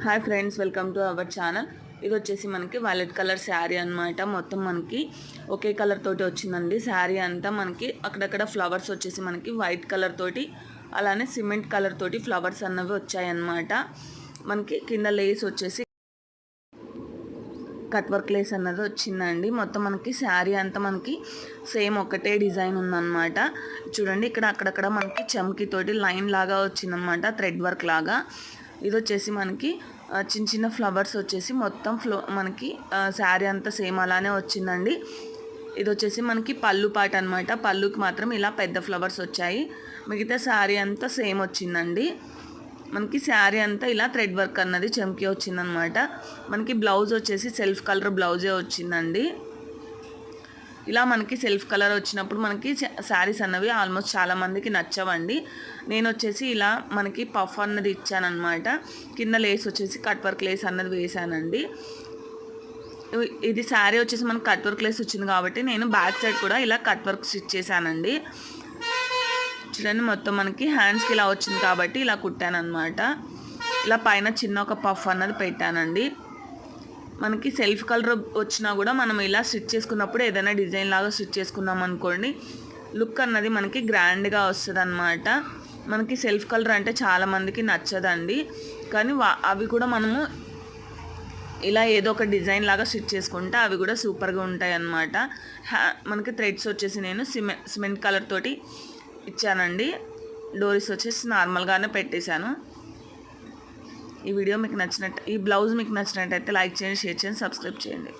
Hi friends, welcome to our channel. ఇది వచ్చేసి మనకి వైలెట్ కలర్ శారీ అనమాట. మొత్తం మనకి ఒకే కలర్ తోటి వచ్చిందండి. శారీ అంతా మనకి అక్కడక్కడ ఫ్లవర్స్ వచ్చేసి మనకి వైట్ కలర్ తోటి, అలానే సిమెంట్ కలర్ తోటి ఫ్లవర్స్ అన్నవి వచ్చాయన్నమాట. మనకి కింద లేస్ వచ్చేసి కట్ వర్క్ లేస్ అన్నది వచ్చిందండి. మొత్తం మనకి శారీ అంతా మనకి సేమ్ ఒకటే డిజైన్ ఉందన్నమాట. చూడండి, ఇక్కడ అక్కడక్కడ మనకి చమ్కీ తోటి లైన్ లాగా వచ్చిందనమాట, థ్రెడ్ వర్క్ లాగా. ఇది వచ్చేసి మనకి చిన్న చిన్న ఫ్లవర్స్ వచ్చేసి మొత్తం మనకి శారీ అంతా సేమ్ అలానే వచ్చిందండి. ఇది వచ్చేసి మనకి పళ్ళు పాట అనమాట. పళ్ళుకి మాత్రం ఇలా పెద్ద ఫ్లవర్స్ వచ్చాయి. మిగతా శారీ అంతా సేమ్ వచ్చిందండి. మనకి శారీ అంతా ఇలా థ్రెడ్ వర్క్ అన్నది చమ్కీ వచ్చిందనమాట. మనకి బ్లౌజ్ వచ్చేసి సెల్ఫ్ కలర్ బ్లౌజే వచ్చిందండి. ఇలా మనకి సెల్ఫ్ కలర్ వచ్చినప్పుడు మనకి శారీస్ అన్నవి ఆల్మోస్ట్ చాలామందికి నచ్చవండి. నేను వచ్చేసి ఇలా మనకి పఫ్ అన్నది ఇచ్చానమాట. కింద లేస్ వచ్చేసి కట్ వర్క్ లేస్ అన్నది వేసానండి. ఇది శారీ వచ్చేసి మనకి కట్ వర్క్ లేస్ వచ్చింది కాబట్టి నేను బ్యాక్ సైడ్ కూడా ఇలా కట్ వర్క్ స్టిచ్ చేశానండి. చూడండి, మొత్తం మనకి హ్యాండ్స్కి ఇలా వచ్చింది కాబట్టి ఇలా కుట్టాను అనమాట. ఇలా పైన చిన్న ఒక పఫ్ అన్నది పెట్టానండి. మనకి సెల్ఫ్ కలర్ వచ్చినా కూడా మనం ఇలా స్టిచ్ చేసుకున్నప్పుడు ఏదైనా డిజైన్ లాగా స్టిచ్ చేసుకున్నాం అనుకోండి, లుక్ అన్నది మనకి గ్రాండ్గా వస్తుంది అనమాట. మనకి సెల్ఫ్ కలర్ అంటే చాలామందికి నచ్చదండి, కానీ అవి కూడా మనము ఇలా ఏదో ఒక డిజైన్ లాగా స్టిచ్ చేసుకుంటే అవి కూడా సూపర్గా ఉంటాయి అన్నమాట. మనకి థ్రెడ్స్ వచ్చేసి నేను సిమెంట్ కలర్ తోటి ఇచ్చానండి. డోరీస్ వచ్చేసి నార్మల్గానే పెట్టేశాను. ఈ వీడియో మీకు నచ్చినట్టు, ఈ బ్లౌజ్ మీకు నచ్చినట్టయితే లైక్ చేయండి, షేర్ చేయండి, సబ్స్క్రైబ్ చేయండి.